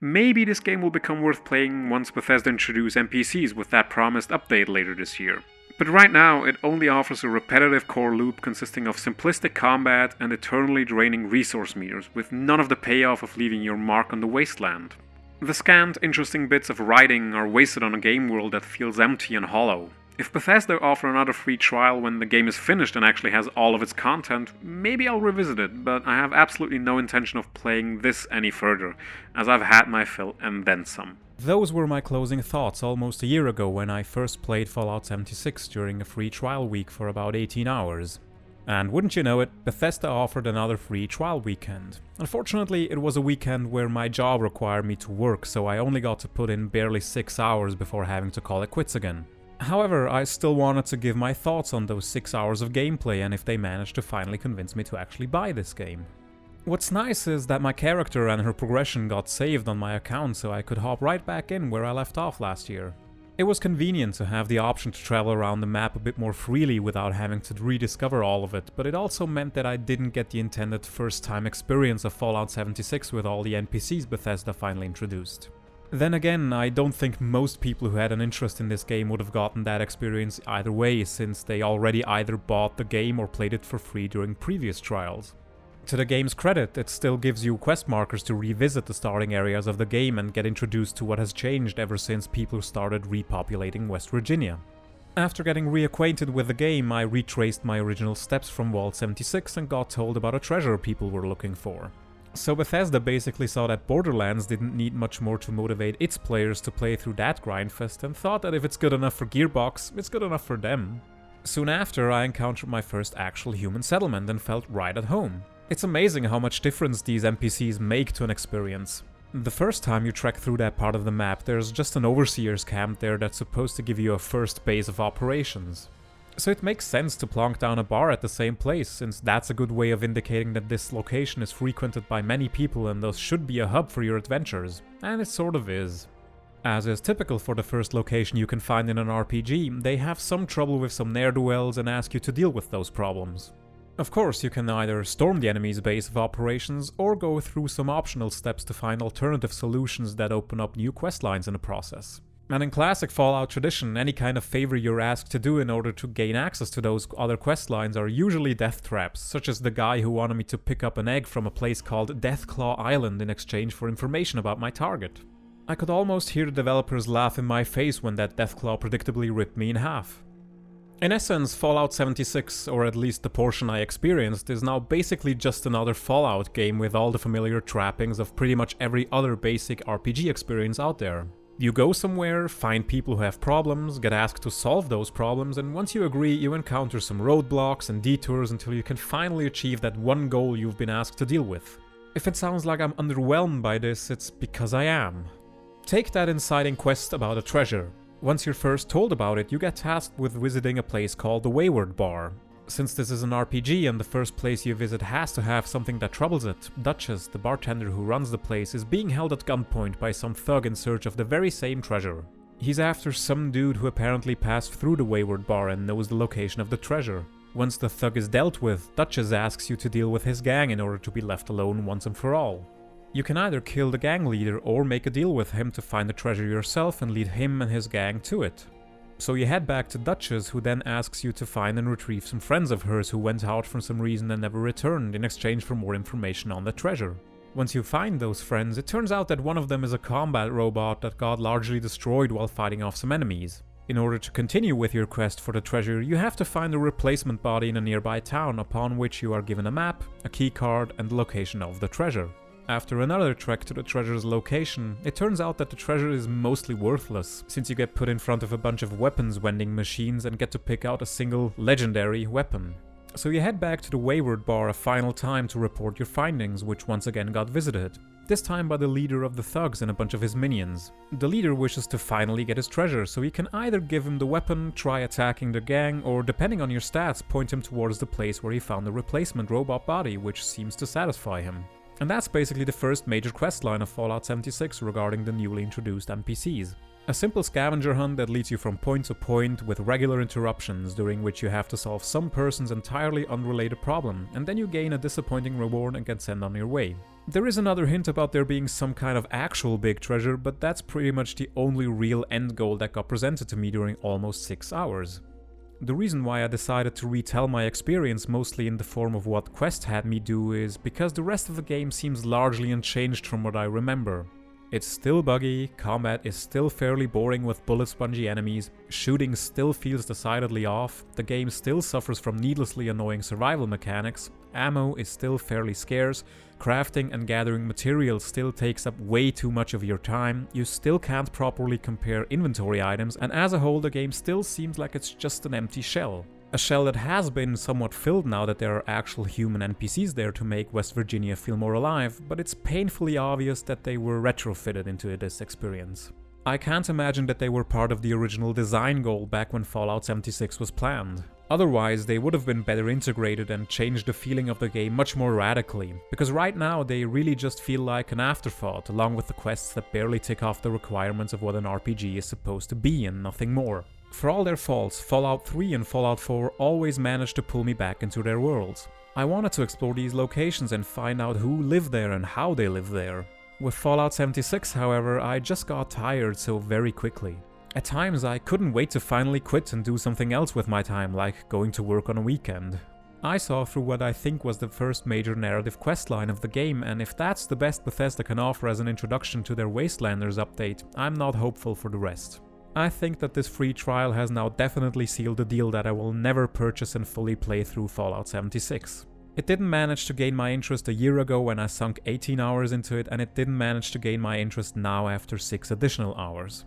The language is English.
Maybe this game will become worth playing once Bethesda introduce NPCs with that promised update later this year. But right now, it only offers a repetitive core loop consisting of simplistic combat and eternally draining resource meters, with none of the payoff of leaving your mark on the wasteland. The scant, interesting bits of writing are wasted on a game world that feels empty and hollow. If Bethesda offer another free trial when the game is finished and actually has all of its content, maybe I'll revisit it, but I have absolutely no intention of playing this any further, as I've had my fill and then some. Those were my closing thoughts almost a year ago when I first played Fallout 76 during a free trial week for about 18 hours. And wouldn't you know it, Bethesda offered another free trial weekend. Unfortunately, it was a weekend where my job required me to work, so I only got to put in barely 6 hours before having to call it quits again. However, I still wanted to give my thoughts on those 6 hours of gameplay and if they managed to finally convince me to actually buy this game. What's nice is that my character and her progression got saved on my account, so I could hop right back in where I left off last year. It was convenient to have the option to travel around the map a bit more freely without having to rediscover all of it, but it also meant that I didn't get the intended first-time experience of Fallout 76 with all the NPCs Bethesda finally introduced. Then again, I don't think most people who had an interest in this game would have gotten that experience either way, since they already either bought the game or played it for free during previous trials. To the game's credit, it still gives you quest markers to revisit the starting areas of the game and get introduced to what has changed ever since people started repopulating West Virginia. After getting reacquainted with the game, I retraced my original steps from Vault 76 and got told about a treasure people were looking for. So Bethesda basically saw that Borderlands didn't need much more to motivate its players to play through that grindfest and thought that if it's good enough for Gearbox, it's good enough for them. Soon after, I encountered my first actual human settlement and felt right at home. It's amazing how much difference these NPCs make to an experience. The first time you trek through that part of the map, there's just an overseer's camp there that's supposed to give you a first base of operations. So it makes sense to plonk down a bar at the same place, since that's a good way of indicating that this location is frequented by many people and thus should be a hub for your adventures, and it sort of is. As is typical for the first location you can find in an RPG, they have some trouble with some ne'er-do-wells and ask you to deal with those problems. Of course, you can either storm the enemy's base of operations or go through some optional steps to find alternative solutions that open up new questlines in the process. And in classic Fallout tradition, any kind of favor you're asked to do in order to gain access to those other questlines are usually death traps, such as the guy who wanted me to pick up an egg from a place called Deathclaw Island in exchange for information about my target. I could almost hear the developers laugh in my face when that Deathclaw predictably ripped me in half. In essence, Fallout 76, or at least the portion I experienced, is now basically just another Fallout game with all the familiar trappings of pretty much every other basic RPG experience out there. You go somewhere, find people who have problems, get asked to solve those problems, and once you agree, you encounter some roadblocks and detours until you can finally achieve that one goal you've been asked to deal with. If it sounds like I'm underwhelmed by this, it's because I am. Take that inciting quest about a treasure. Once you're first told about it, you get tasked with visiting a place called the Wayward Bar. Since this is an RPG and the first place you visit has to have something that troubles it, Duchess, the bartender who runs the place, is being held at gunpoint by some thug in search of the very same treasure. He's after some dude who apparently passed through the Wayward Bar and knows the location of the treasure. Once the thug is dealt with, Duchess asks you to deal with his gang in order to be left alone once and for all. You can either kill the gang leader or make a deal with him to find the treasure yourself and lead him and his gang to it. So you head back to Duchess, who then asks you to find and retrieve some friends of hers who went out for some reason and never returned in exchange for more information on the treasure. Once you find those friends, it turns out that one of them is a combat robot that got largely destroyed while fighting off some enemies. In order to continue with your quest for the treasure, you have to find a replacement body in a nearby town, upon which you are given a map, a keycard, and the location of the treasure. After another trek to the treasure's location, it turns out that the treasure is mostly worthless, since you get put in front of a bunch of weapons vending machines and get to pick out a single legendary weapon. So you head back to the Wayward Bar a final time to report your findings, which once again got visited, this time by the leader of the thugs and a bunch of his minions. The leader wishes to finally get his treasure, so you can either give him the weapon, try attacking the gang, or depending on your stats, point him towards the place where he found the replacement robot body, which seems to satisfy him. And that's basically the first major questline of Fallout 76 regarding the newly introduced NPCs. A simple scavenger hunt that leads you from point to point with regular interruptions during which you have to solve some person's entirely unrelated problem, and then you gain a disappointing reward and get sent on your way. There is another hint about there being some kind of actual big treasure, but that's pretty much the only real end goal that got presented to me during almost 6 hours. The reason why I decided to retell my experience mostly in the form of what Quest had me do is because the rest of the game seems largely unchanged from what I remember. It's still buggy, combat is still fairly boring with bullet spongy enemies, shooting still feels decidedly off, the game still suffers from needlessly annoying survival mechanics, ammo is still fairly scarce, crafting and gathering materials still takes up way too much of your time, you still can't properly compare inventory items, and as a whole the game still seems like it's just an empty shell. A shell that has been somewhat filled now that there are actual human NPCs there to make West Virginia feel more alive, but it's painfully obvious that they were retrofitted into this experience. I can't imagine that they were part of the original design goal back when Fallout 76 was planned. Otherwise, they would have been better integrated and changed the feeling of the game much more radically, because right now they really just feel like an afterthought along with the quests that barely tick off the requirements of what an RPG is supposed to be and nothing more. For all their faults, Fallout 3 and Fallout 4 always managed to pull me back into their worlds. I wanted to explore these locations and find out who lived there and how they lived there. With Fallout 76, however, I just got tired so very quickly. At times I couldn't wait to finally quit and do something else with my time, like going to work on a weekend. I saw through what I think was the first major narrative questline of the game, and if that's the best Bethesda can offer as an introduction to their Wastelanders update, I'm not hopeful for the rest. I think that this free trial has now definitely sealed the deal that I will never purchase and fully play through Fallout 76. It didn't manage to gain my interest a year ago when I sunk 18 hours into it, and it didn't manage to gain my interest now after 6 additional hours.